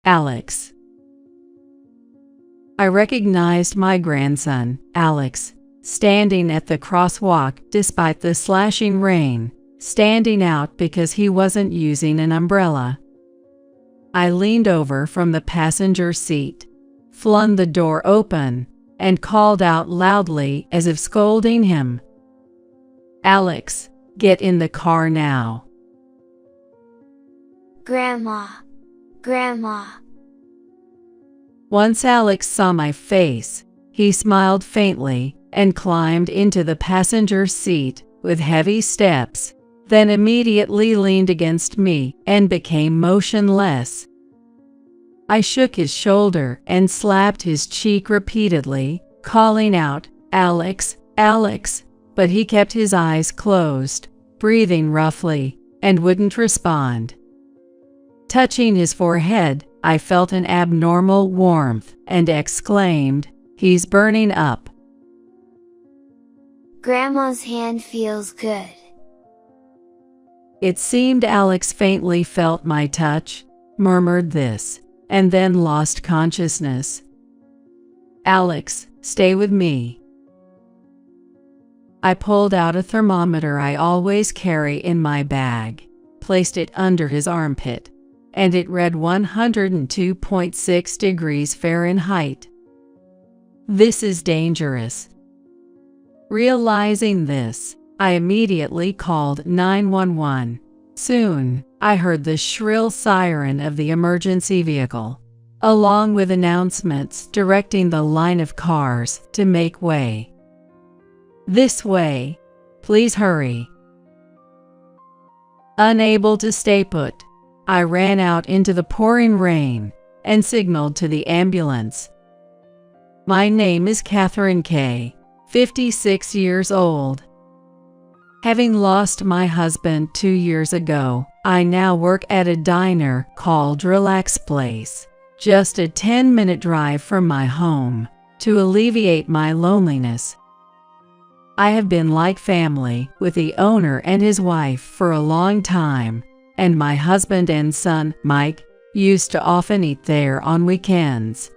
Alex. I recognized my grandson, Alex, standing at the crosswalk despite the slashing rain, standing out because he wasn't using an umbrella. I leaned over from the passenger seat, flung the door open, and called out loudly as if scolding him, "Alex, get in the car now." Grandma, Grandma. Once Alex saw my face, he smiled faintly and climbed into the passenger seat with heavy steps, then immediately leaned against me and became motionless. I shook his shoulder and slapped his cheek repeatedly, calling out, "Alex, Alex," but he kept his eyes closed, breathing roughly, and wouldn't respond. Touching his forehead, I felt an abnormal warmth and exclaimed, "He's burning up." Grandma's hand feels good. It seemed Alex faintly felt my touch, murmured this, and then lost consciousness. "Alex, stay with me." I pulled out a thermometer I always carry in my bag, placed it under his armpit, and it read 102.6 degrees Fahrenheit. This is dangerous. Realizing this, I immediately called 911. Soon, I heard the shrill siren of the emergency vehicle, along with announcements directing the line of cars to make way. "This way. Please hurry." Unable to stay put, I ran out into the pouring rain and signaled to the ambulance. My name is Catherine K., 56 years old. Having lost my husband 2 years ago, I now work at a diner called Relax Place, just a 10-minute drive from my home, to alleviate my loneliness. I have been like family with the owner and his wife for a long time, and my husband and son, Mike, used to often eat there on weekends.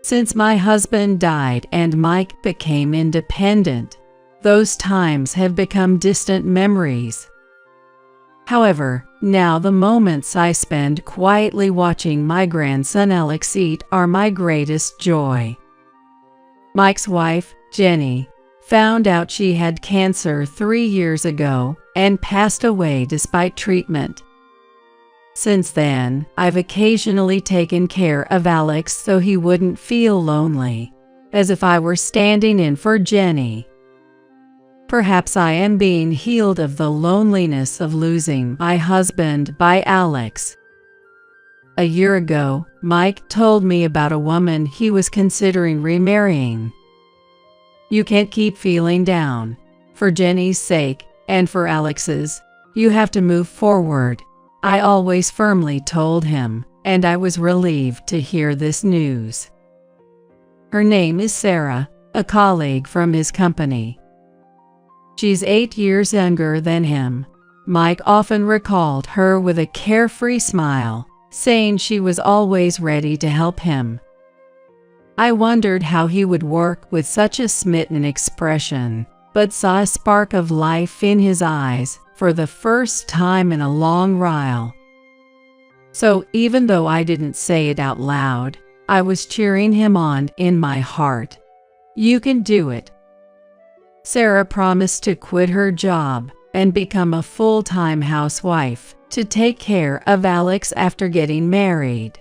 Since my husband died and Mike became independent, those times have become distant memories. However, now the moments I spend quietly watching my grandson Alex eat are my greatest joy. Mike's wife, Jenny, found out she had cancer 3 years ago and passed away despite treatment. Since then, I've occasionally taken care of Alex so he wouldn't feel lonely, as if I were standing in for Jenny. Perhaps I am being healed of the loneliness of losing my husband by Alex. A year ago, Mike told me about a woman he was considering remarrying. "You can't keep feeling down. For Jenny's sake, and for Alex's, you have to move forward," I always firmly told him, and I was relieved to hear this news. Her name is Sarah, a colleague from his company. She's 8 years younger than him. Mike often recalled her with a carefree smile, saying she was always ready to help him. I wondered how he would work with such a smitten expression, but saw a spark of life in his eyes for the first time in a long while. So even though I didn't say it out loud, I was cheering him on in my heart. "You can do it." Sarah promised to quit her job and become a full-time housewife to take care of Alex after getting married.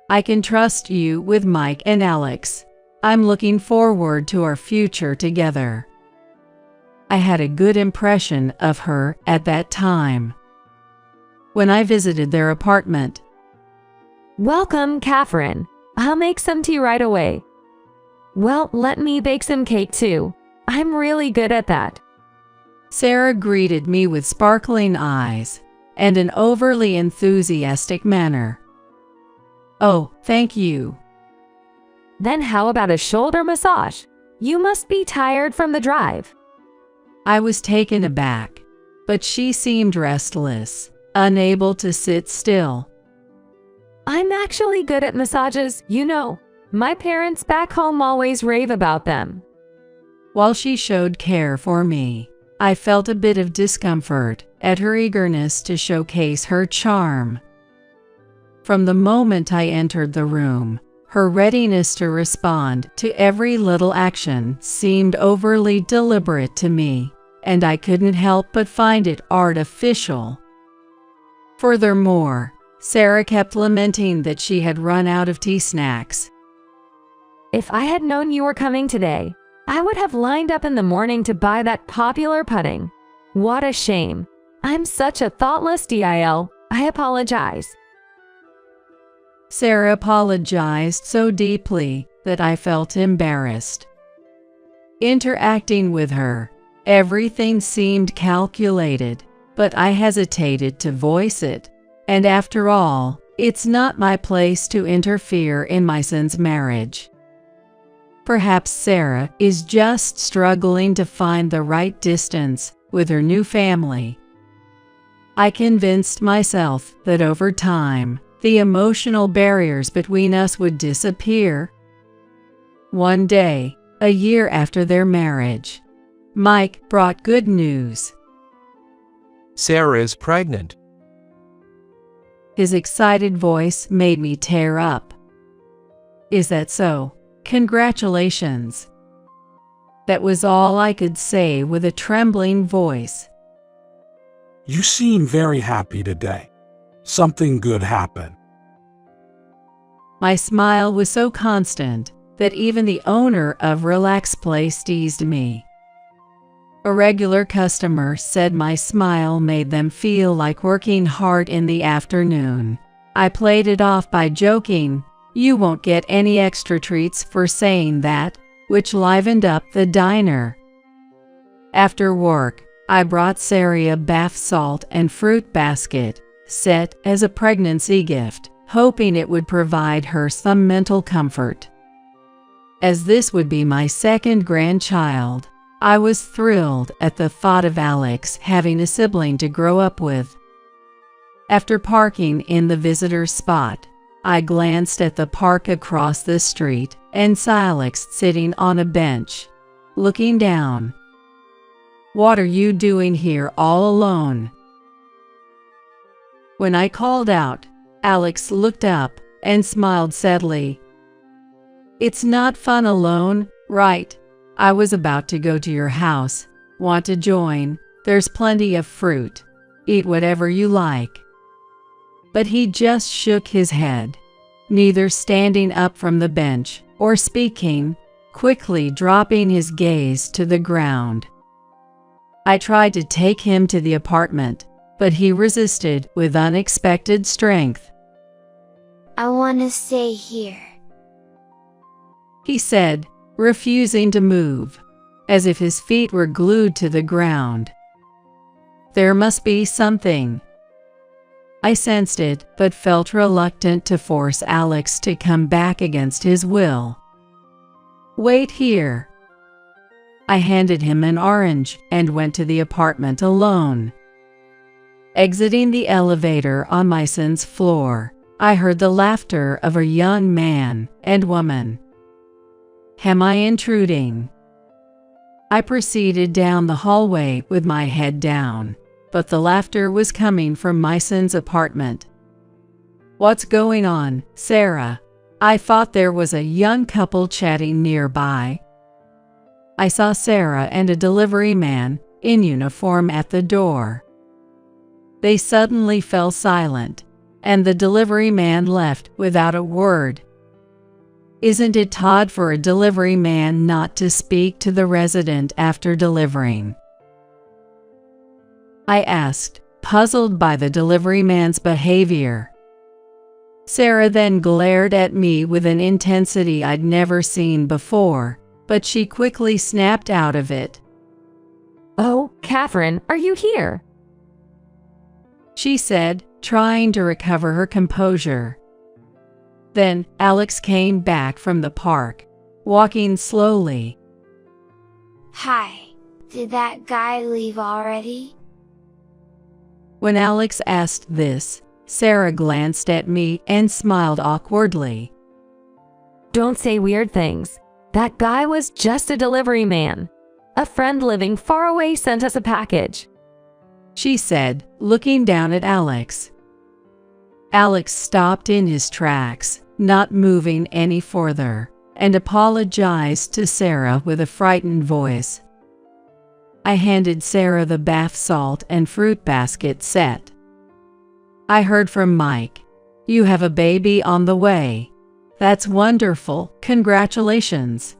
"I can trust you with Mike and Alex. I'm looking forward to our future together." I had a good impression of her at that time. When I visited their apartment, "Welcome, Catherine. I'll make some tea right away." "Well, let me bake some cake too. I'm really good at that." Sarah greeted me with sparkling eyes and an overly enthusiastic manner. "Oh, thank you." "Then how about a shoulder massage? You must be tired from the drive." I was taken aback, but she seemed restless, unable to sit still. I'm actually good at massages, you know. My parents back home always rave about them. While she showed care for me, I felt a bit of discomfort at her eagerness to showcase her charm. From the moment I entered the room, her readiness to respond to every little action seemed overly deliberate to me, and I couldn't help but find it artificial. Furthermore, Sarah kept lamenting that she had run out of tea snacks. If I had known you were coming today, I would have lined up in the morning to buy that popular pudding. What a shame. I'm such a thoughtless DIL. I apologize. Sarah apologized so deeply that I felt embarrassed. Interacting with her, everything seemed calculated, but I hesitated to voice it. And after all, it's not my place to interfere in my son's marriage. Perhaps Sarah is just struggling to find the right distance with her new family. I convinced myself that over time, the emotional barriers between us would disappear. One day, a year after their marriage, Mike brought good news. Sarah is pregnant. His excited voice made me tear up. Is that so? Congratulations. That was all I could say with a trembling voice. You seem very happy today. Something good happened. My smile was so constant that even the owner of Relax Place teased me. A regular customer said my smile made them feel like working hard in the afternoon. I played it off by joking, "You won't get any extra treats for saying that," which livened up the diner. After work, I brought Sarah a bath salt and fruit basket, set as a pregnancy gift, hoping it would provide her some mental comfort. As this would be my second grandchild, I was thrilled at the thought of Alex having a sibling to grow up with. After parking in the visitor spot, I glanced at the park across the street and saw Alex sitting on a bench, looking down. "What are you doing here all alone?" When I called out, Alex looked up and smiled sadly. "It's not fun alone, right? I was about to go to your house. Want to join? There's plenty of fruit. Eat whatever you like." But he just shook his head, neither standing up from the bench or speaking, quickly dropping his gaze to the ground. I tried to take him to the apartment, but he resisted with unexpected strength. I want to stay here, he said, refusing to move, as if his feet were glued to the ground. There must be something. I sensed it, but felt reluctant to force Alex to come back against his will. "Wait here." I handed him an orange and went to the apartment alone. Exiting the elevator on my son's floor, I heard the laughter of a young man and woman. Am I intruding? I proceeded down the hallway with my head down, but the laughter was coming from my son's apartment. "What's going on, Sarah?" I thought there was a young couple chatting nearby. I saw Sarah and a delivery man in uniform at the door. They suddenly fell silent, and the delivery man left without a word. Isn't it odd for a delivery man not to speak to the resident after delivering? I asked, puzzled by the delivery man's behavior. Sarah then glared at me with an intensity I'd never seen before, but she quickly snapped out of it. "Oh, Catherine, are you here?" she said, trying to recover her composure. Then Alex came back from the park, walking slowly. Hi, did that guy leave already? When Alex asked this, Sarah glanced at me and smiled awkwardly. Don't say weird things. That guy was just a delivery man. A friend living far away sent us a package, she said, looking down at Alex. Alex stopped in his tracks, not moving any further, and apologized to Sarah with a frightened voice. I handed Sarah the bath salt and fruit basket set. I heard from Mike. You have a baby on the way. That's wonderful. Congratulations.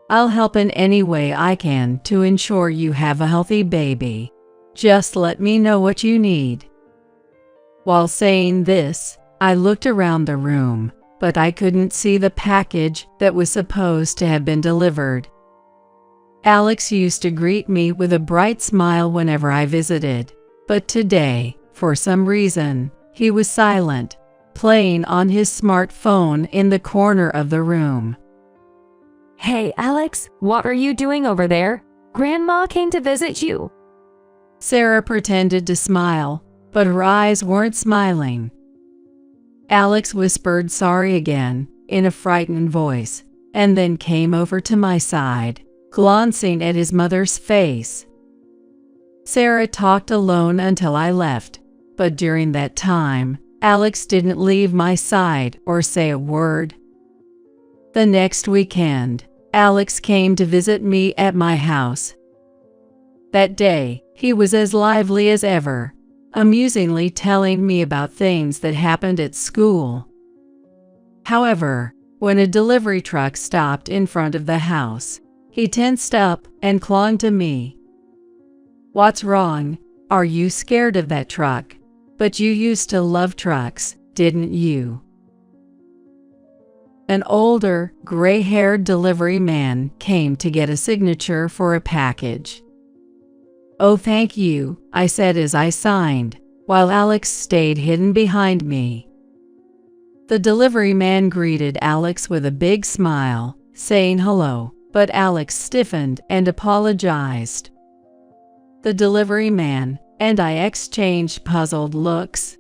I'll help in any way I can to ensure you have a healthy baby. Just let me know what you need. While saying this, I looked around the room, but I couldn't see the package that was supposed to have been delivered. Alex used to greet me with a bright smile whenever I visited, but today, for some reason, he was silent, playing on his smartphone in the corner of the room. Hey, Alex, what are you doing over there? Grandma came to visit you. Sarah pretended to smile, but her eyes weren't smiling. Alex whispered sorry again, in a frightened voice, and then came over to my side, glancing at his mother's face. Sarah talked alone until I left, but during that time, Alex didn't leave my side or say a word. The next weekend, Alex came to visit me at my house. That day, he was as lively as ever, amusingly telling me about things that happened at school. However, when a delivery truck stopped in front of the house, he tensed up and clung to me. What's wrong? Are you scared of that truck? But you used to love trucks, didn't you? An older, gray-haired delivery man came to get a signature for a package. Oh, thank you, I said as I signed, while Alex stayed hidden behind me. The delivery man greeted Alex with a big smile, saying hello, but Alex stiffened and apologized. The delivery man and I exchanged puzzled looks.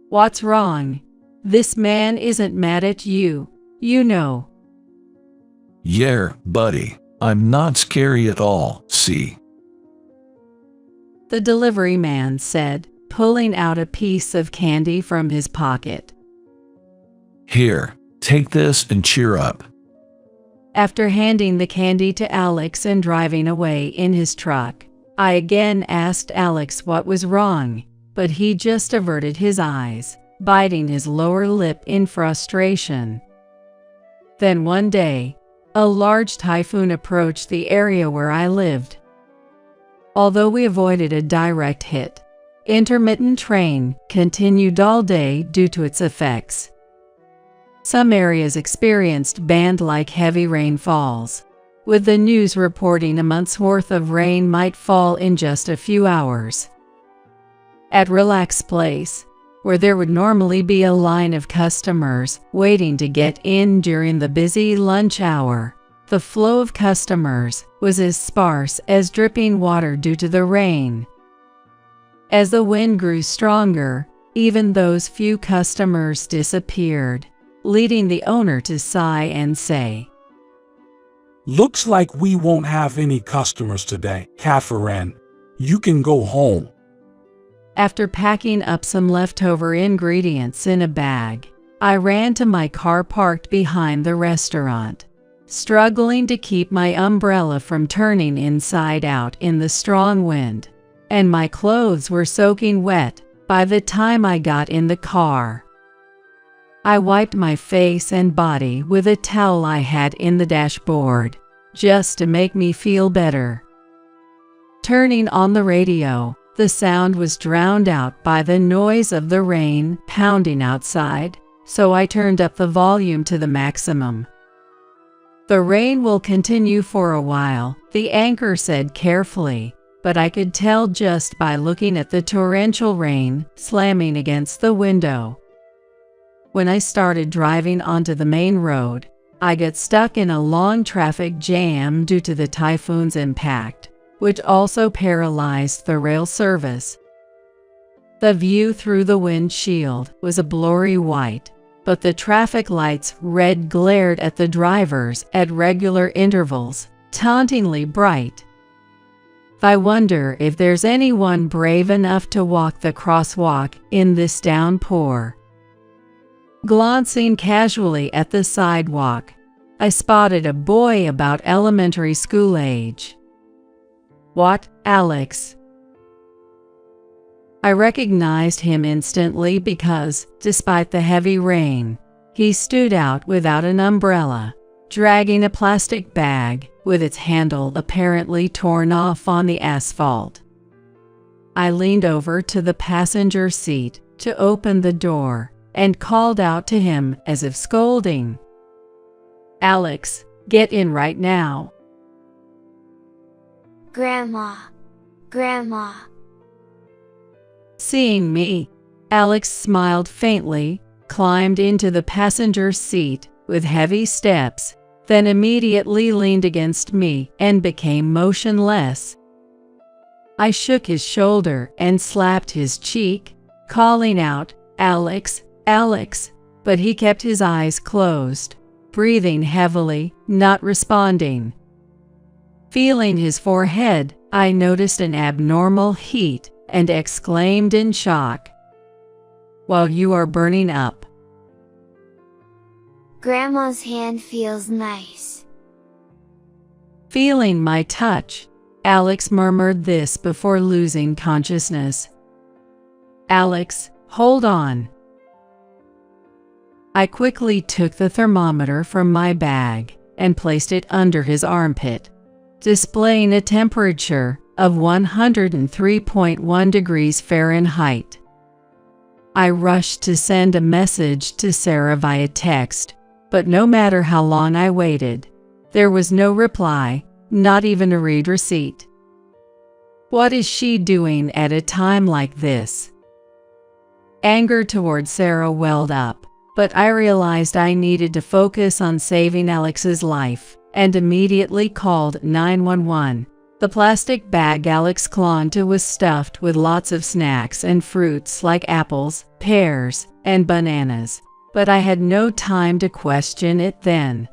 What's wrong? This man isn't mad at you, you know. Yeah, buddy, I'm not scary at all, see? The delivery man said, pulling out a piece of candy from his pocket. Here, take this and cheer up. After handing the candy to Alex and driving away in his truck, I again asked Alex what was wrong, but he just averted his eyes, biting his lower lip in frustration. Then one day, a large typhoon approached the area where I lived. Although we avoided a direct hit, intermittent rain continued all day due to its effects. Some areas experienced band-like heavy rainfalls, with the news reporting a month's worth of rain might fall in just a few hours. At Relax Place, where there would normally be a line of customers waiting to get in during the busy lunch hour, the flow of customers was as sparse as dripping water due to the rain. As the wind grew stronger, even those few customers disappeared, leading the owner to sigh and say, Looks like we won't have any customers today, Catherine. You can go home. After packing up some leftover ingredients in a bag, I ran to my car parked behind the restaurant, struggling to keep my umbrella from turning inside out in the strong wind, and my clothes were soaking wet by the time I got in the car. I wiped my face and body with a towel I had in the dashboard, just to make me feel better. Turning on the radio, the sound was drowned out by the noise of the rain pounding outside, so I turned up the volume to the maximum. The rain will continue for a while, the anchor said carefully, but I could tell just by looking at the torrential rain slamming against the window. When I started driving onto the main road, I got stuck in a long traffic jam due to the typhoon's impact, which also paralyzed the rail service. The view through the windshield was a blurry white, but the traffic lights' red glared at the drivers at regular intervals, tauntingly bright. I wonder if there's anyone brave enough to walk the crosswalk in this downpour. Glancing casually at the sidewalk, I spotted a boy about elementary school age. "What, Alex?" I recognized him instantly because, despite the heavy rain, he stood out without an umbrella, dragging a plastic bag with its handle apparently torn off on the asphalt. I leaned over to the passenger seat to open the door and called out to him as if scolding, "Alex, get in right now." Grandma! Grandma! Seeing me, Alex smiled faintly, climbed into the passenger seat with heavy steps, then immediately leaned against me and became motionless. I shook his shoulder and slapped his cheek, calling out, "Alex, Alex," but he kept his eyes closed, breathing heavily, not responding. Feeling his forehead, I noticed an abnormal heat and exclaimed in shock, "Well, you are burning up." Grandma's hand feels nice. Feeling my touch, Alex murmured this before losing consciousness. "Alex, hold on." I quickly took the thermometer from my bag and placed it under his armpit, displaying a temperature of 103.1 degrees Fahrenheit. I rushed to send a message to Sarah via text, but no matter how long I waited, there was no reply, not even a read receipt. What is she doing at a time like this? Anger toward Sarah welled up, but I realized I needed to focus on saving Alex's life and immediately called 911. The plastic bag Alex clung to was stuffed with lots of snacks and fruits like apples, pears, and bananas, but I had no time to question it then.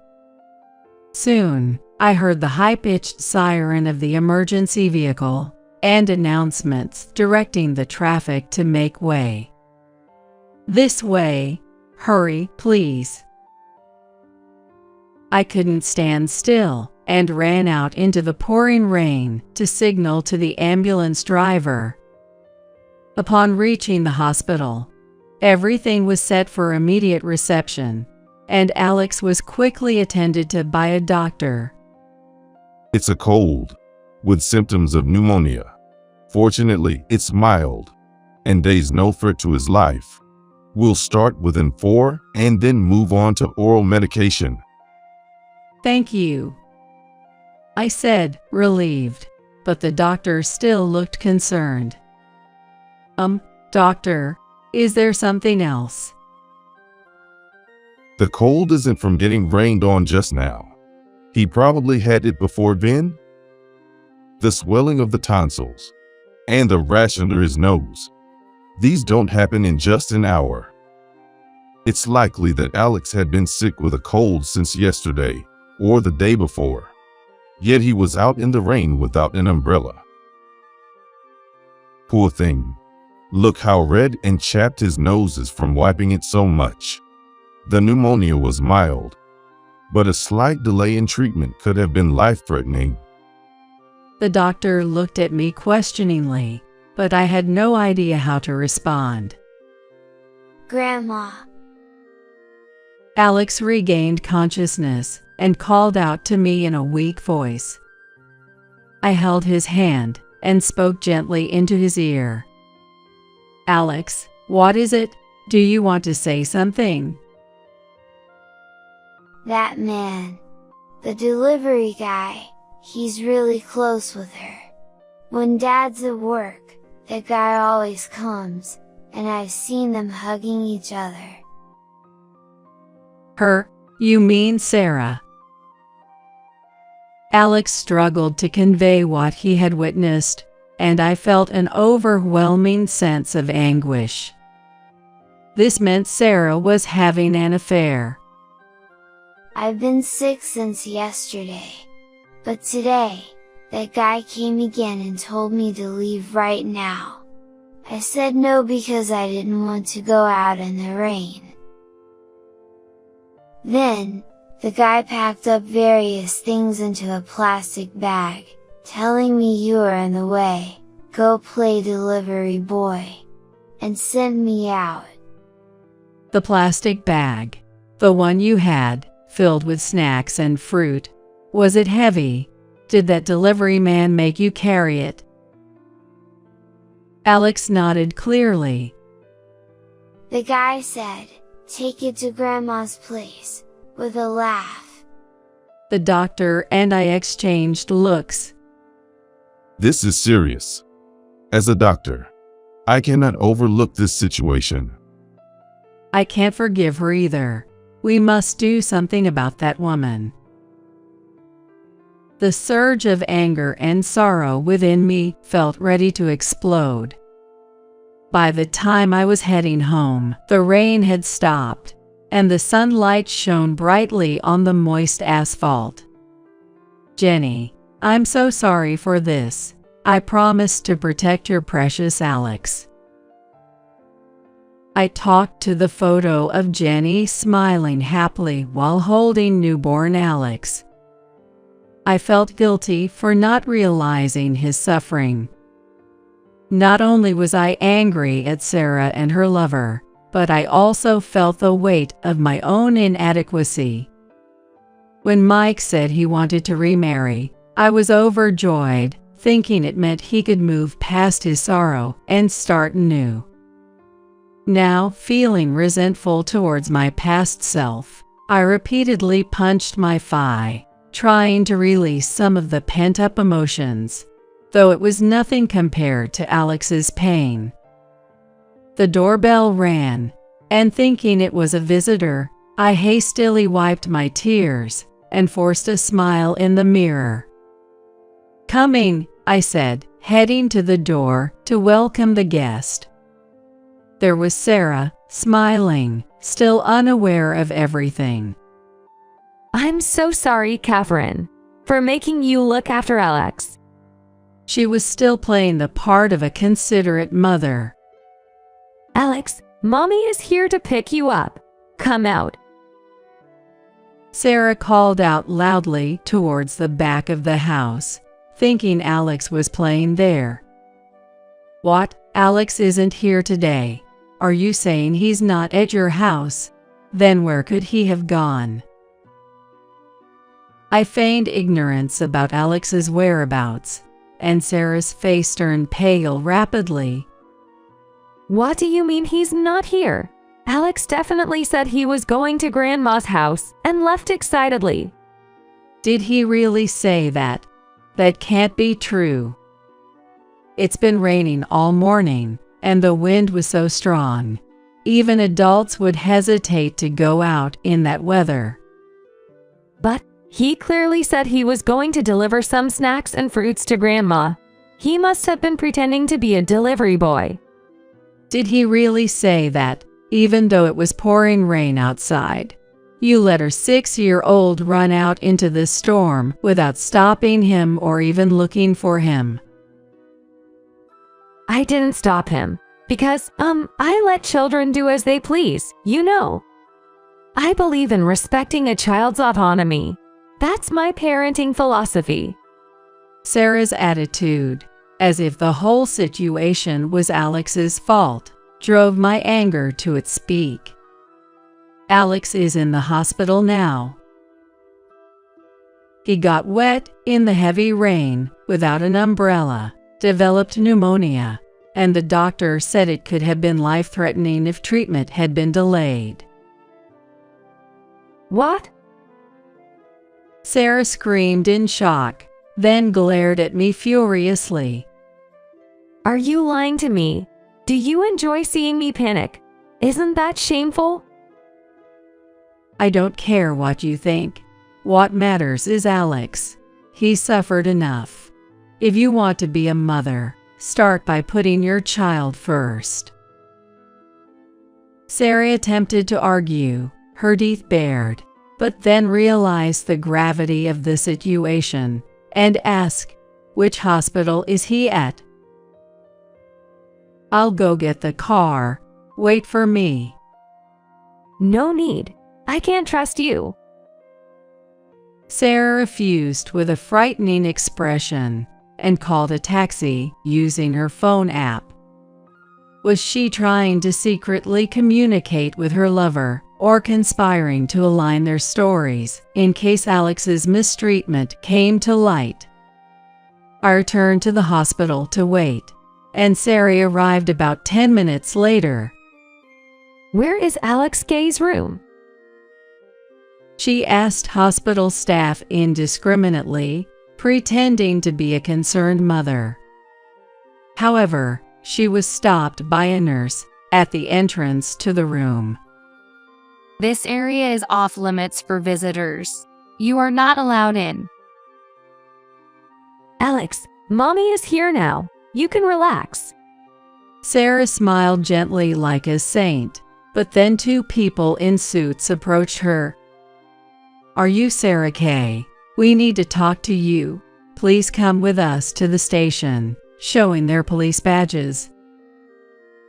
Soon, I heard the high-pitched siren of the emergency vehicle and announcements directing the traffic to make way. "This way, hurry, please." I couldn't stand still and ran out into the pouring rain to signal to the ambulance driver. Upon reaching the hospital, everything was set for immediate reception, and Alex was quickly attended to by a doctor. "It's a cold, with symptoms of pneumonia. Fortunately, it's mild, and there's no threat to his life. We'll start within 4 and then move on to oral medication." "Thank you," I said, relieved, but the doctor still looked concerned. Doctor, is there something else?" "The cold isn't from getting rained on just now. He probably had it before then. The swelling of the tonsils and the rash under his nose. These don't happen in just an hour. It's likely that Alex had been sick with a cold since yesterday or the day before. Yet he was out in the rain without an umbrella. Poor thing. Look how red and chapped his nose is from wiping it so much. The pneumonia was mild, but a slight delay in treatment could have been life-threatening." The doctor looked at me questioningly, but I had no idea how to respond. Grandma! Alex regained consciousness and called out to me in a weak voice. I held his hand and spoke gently into his ear. "Alex, what is it? Do you want to say something?" That man. The delivery guy, he's really close with her. When Dad's at work, that guy always comes, and I've seen them hugging each other. "Her? You mean Sarah?" Alex struggled to convey what he had witnessed, and I felt an overwhelming sense of anguish. This meant Sarah was having an affair. I've been sick since yesterday. But today, that guy came again and told me to leave right now. I said no because I didn't want to go out in the rain. Then, the guy packed up various things into a plastic bag, telling me you are in the way, go play delivery boy, and sent me out. The plastic bag, the one you had, filled with snacks and fruit, was it heavy? Did that delivery man make you carry it? Alex nodded clearly. The guy said, take it to Grandma's place, with a laugh. The doctor and I exchanged looks. This is serious. As a doctor, I cannot overlook this situation. I can't forgive her either. We must do something about that woman. The surge of anger and sorrow within me felt ready to explode. By the time I was heading home, the rain had stopped, and the sunlight shone brightly on the moist asphalt. Jenny, I'm so sorry for this. I promise to protect your precious Alex. I talked to the photo of Jenny smiling happily while holding newborn Alex. I felt guilty for not realizing his suffering. Not only was I angry at Sarah and her lover, but I also felt the weight of my own inadequacy. When Mike said he wanted to remarry, I was overjoyed, thinking it meant he could move past his sorrow and start anew. Now, feeling resentful towards my past self, I repeatedly punched my thigh, trying to release some of the pent-up emotions, though it was nothing compared to Alex's pain. The doorbell rang, and thinking it was a visitor, I hastily wiped my tears and forced a smile in the mirror. Coming, I said, heading to the door to welcome the guest. There was Sarah, smiling, still unaware of everything. I'm so sorry, Catherine, for making you look after Alex. She was still playing the part of a considerate mother. Alex, Mommy is here to pick you up. Come out. Sarah called out loudly towards the back of the house, thinking Alex was playing there. What? Alex isn't here today. Are you saying he's not at your house? Then where could he have gone? I feigned ignorance about Alex's whereabouts, and Sarah's face turned pale rapidly. What do you mean he's not here? Alex definitely said he was going to Grandma's house and left excitedly. Did he really say that? That can't be true. It's been raining all morning, and the wind was so strong. Even adults would hesitate to go out in that weather. But he clearly said he was going to deliver some snacks and fruits to Grandma. He must have been pretending to be a delivery boy. Did he really say that, even though it was pouring rain outside? You let our 6-year-old run out into the storm without stopping him or even looking for him. I didn't stop him, because, I let children do as they please, you know. I believe in respecting a child's autonomy. That's my parenting philosophy. Sarah's attitude, as if the whole situation was Alex's fault, drove my anger to its peak. Alex is in the hospital now. He got wet in the heavy rain without an umbrella, developed pneumonia, and the doctor said it could have been life-threatening if treatment had been delayed. What? Sarah screamed in shock, then glared at me furiously. Are you lying to me? Do you enjoy seeing me panic? Isn't that shameful? I don't care what you think. What matters is Alex. He suffered enough. If you want to be a mother, Start by putting your child first. Sarah attempted to argue, her teeth bared, but then realized the gravity of the situation and asked, "Which hospital is he at?" "I'll go get the car. Wait for me." No need. I can't trust you. Sarah refused with a frightening expression and called a taxi using her phone app. Was she trying to secretly communicate with her lover or conspiring to align their stories in case Alex's mistreatment came to light? I returned to the hospital to wait, and Sarah arrived about 10 minutes later. Where is Alex Gay's room? She asked hospital staff indiscriminately, pretending to be a concerned mother. However, she was stopped by a nurse at the entrance to the room. This area is off limits for visitors. You are not allowed in. Alex, Mommy is here now. You can relax. Sarah smiled gently like a saint, but then two people in suits approached her. "Are you Sarah Kay? We need to talk to you. Please come with us to the station," showing their police badges.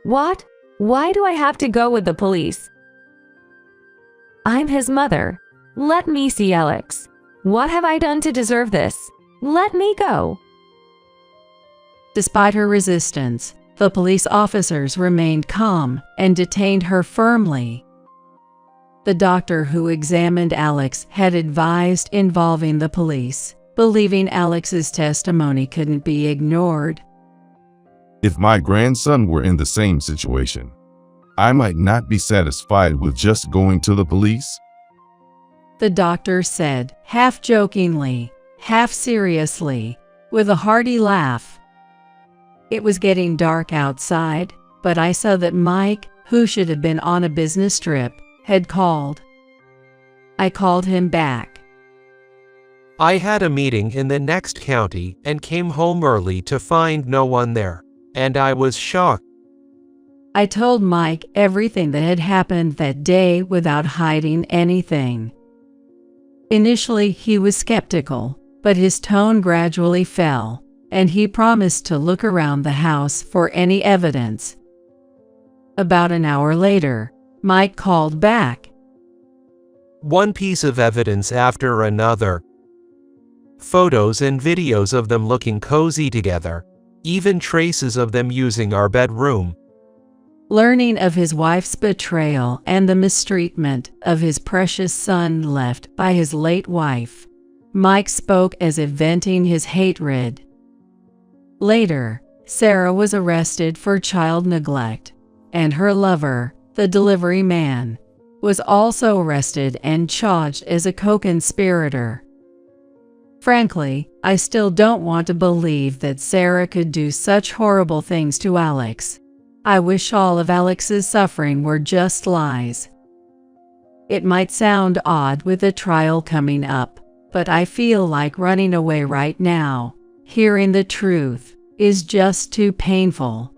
What? Why do I have to go with the police? I'm his mother. Let me see Alex. What have I done to deserve this? Let me go. Despite her resistance, the police officers remained calm and detained her firmly. The doctor who examined Alex had advised involving the police, believing Alex's testimony couldn't be ignored. If my grandson were in the same situation, I might not be satisfied with just going to the police. The doctor said, half jokingly, half seriously, with a hearty laugh. It was getting dark outside, but I saw that Mike, who should have been on a business trip, had called. I called him back. I had a meeting in the next county and came home early to find no one there, and I was shocked. I told Mike everything that had happened that day without hiding anything. Initially, he was skeptical, but his tone gradually fell, and he promised to look around the house for any evidence. About an hour later, Mike called back. One piece of evidence after another. Photos and videos of them looking cozy together, even traces of them using our bedroom. Learning of his wife's betrayal and the mistreatment of his precious son left by his late wife, Mike spoke as if venting his hatred. Later, Sarah was arrested for child neglect, and her lover, the delivery man, was also arrested and charged as a co-conspirator. Frankly, I still don't want to believe that Sarah could do such horrible things to Alex. I wish all of Alex's suffering were just lies. It might sound odd with the trial coming up, but I feel like running away right now. Hearing the truth is just too painful.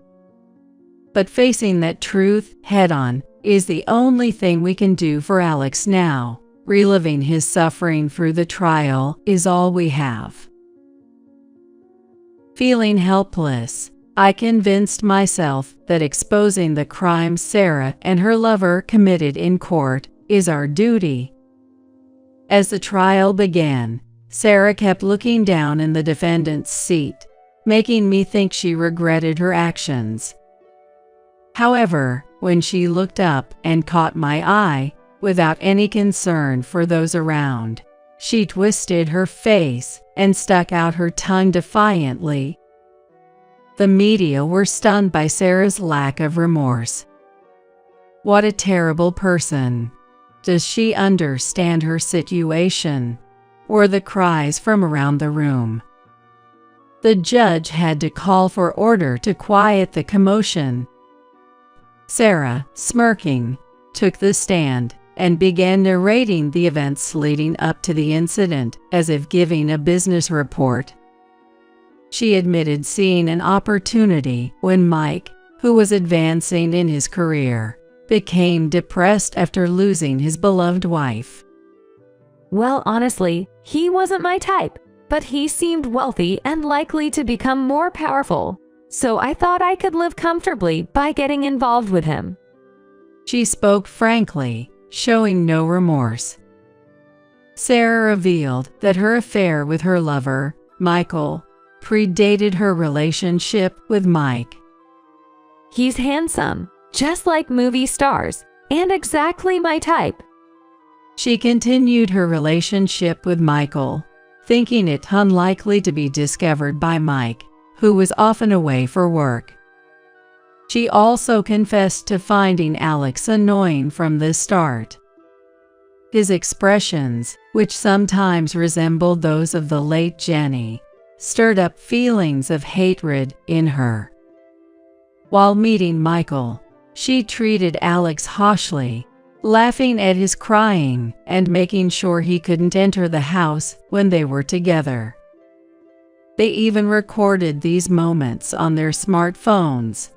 But facing that truth head-on is the only thing we can do for Alex now. Reliving his suffering through the trial is all we have. Feeling helpless, I convinced myself that exposing the crimes Sarah and her lover committed in court is our duty. As the trial began, Sarah kept looking down in the defendant's seat, making me think she regretted her actions. However, when she looked up and caught my eye, without any concern for those around, she twisted her face and stuck out her tongue defiantly. The media were stunned by Sarah's lack of remorse. What a terrible person. Does she understand her situation? Were the cries from around the room. The judge had to call for order to quiet the commotion. Sarah, smirking, took the stand and began narrating the events leading up to the incident as if giving a business report. She admitted seeing an opportunity when Mike, who was advancing in his career, became depressed after losing his beloved wife. Well, honestly, he wasn't my type, but he seemed wealthy and likely to become more powerful, so I thought I could live comfortably by getting involved with him. She spoke frankly, showing no remorse. Sarah revealed that her affair with her lover, Michael, predated her relationship with Mike. He's handsome, just like movie stars, and exactly my type. She continued her relationship with Michael, thinking it unlikely to be discovered by Mike, who was often away for work. She also confessed to finding Alex annoying from the start. His expressions, which sometimes resembled those of the late Jenny, stirred up feelings of hatred in her. While meeting Michael, she treated Alex harshly, laughing at his crying and making sure he couldn't enter the house when they were together. They even recorded these moments on their smartphones.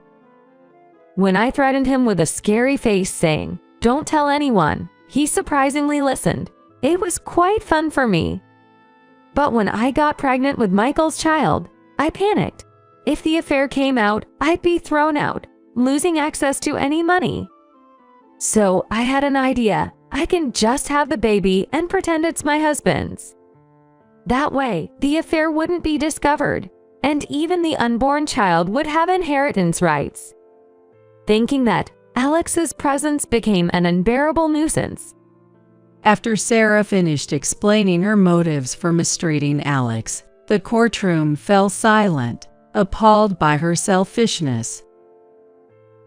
When I threatened him with a scary face saying, "Don't tell anyone," he surprisingly listened. It was quite fun for me. But when I got pregnant with Michael's child, I panicked. If the affair came out, I'd be thrown out, losing access to any money. So I had an idea. I can just have the baby and pretend it's my husband's. That way, the affair wouldn't be discovered, and even the unborn child would have inheritance rights. Thinking that, Alex's presence became an unbearable nuisance. After Sarah finished explaining her motives for mistreating Alex, the courtroom fell silent, appalled by her selfishness.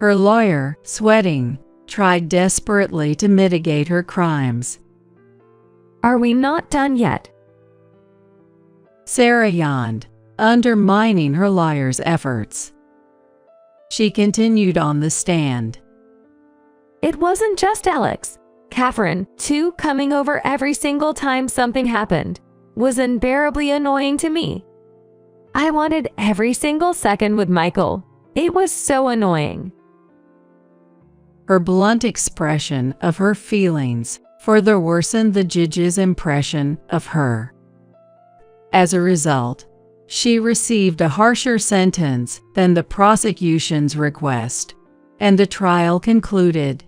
Her lawyer, sweating, tried desperately to mitigate her crimes. Are we not done yet? Sarah yawned, undermining her lawyer's efforts. She continued on the stand. It wasn't just Alex. Catherine, too, coming over every single time something happened, was unbearably annoying to me. I wanted every single second with Michael. It was so annoying. Her blunt expression of her feelings further worsened the judge's impression of her. As a result, she received a harsher sentence than the prosecution's request, and the trial concluded.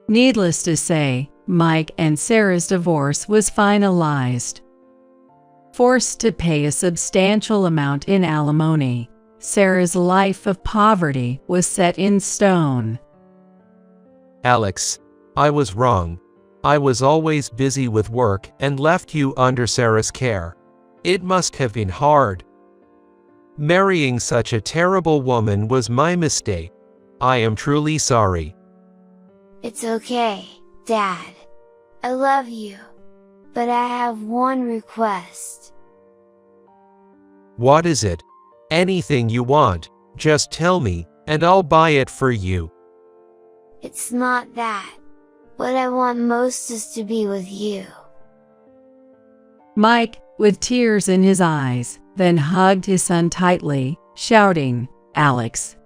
Needless to say, Mike and Sarah's divorce was finalized. Forced to pay a substantial amount in alimony, Sarah's life of poverty was set in stone. Alex, I was wrong. I was always busy with work and left you under Sarah's care. It must have been hard. Marrying such a terrible woman was my mistake. I am truly sorry. It's okay, Dad. I love you. But I have one request. What is it? Anything you want, just tell me, and I'll buy it for you. It's not that. What I want most is to be with you. Mike, with tears in his eyes, then hugged his son tightly, shouting, "Alex."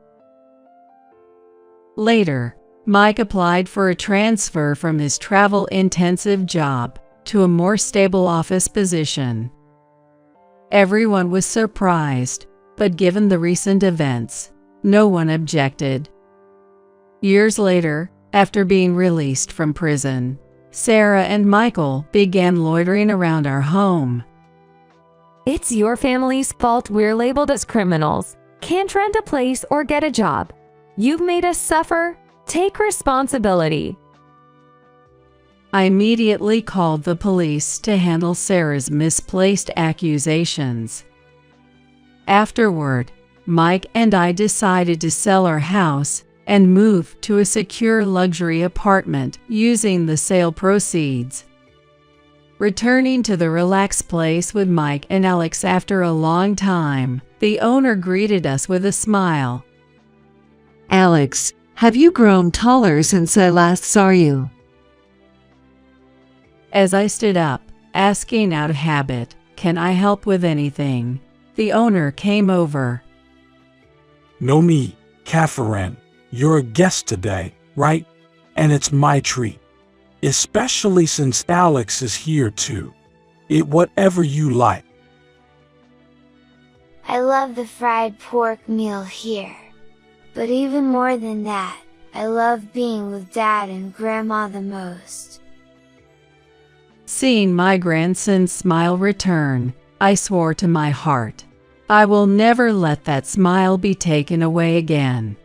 Later, Mike applied for a transfer from his travel-intensive job to a more stable office position. Everyone was surprised, but given the recent events, no one objected. Years later, after being released from prison, Sarah and Michael began loitering around our home. It's your family's fault we're labeled as criminals. Can't rent a place or get a job. You've made us suffer. Take responsibility. I immediately called the police to handle Sarah's misplaced accusations. Afterward, Mike and I decided to sell our house and move to a secure luxury apartment using the sale proceeds. Returning to the relaxed place with Mike and Alex after a long time, the owner greeted us with a smile. "Alex, have you grown taller since I last saw you?" As I stood up, asking out of habit, "Can I help with anything?" The owner came over. No need, Catherine. You're a guest today, right? And it's my treat. Especially since Alex is here too. Eat whatever you like. I love the fried pork meal here. But even more than that, I love being with Dad and Grandma the most. Seeing my grandson's smile return, I swore to my heart, I will never let that smile be taken away again.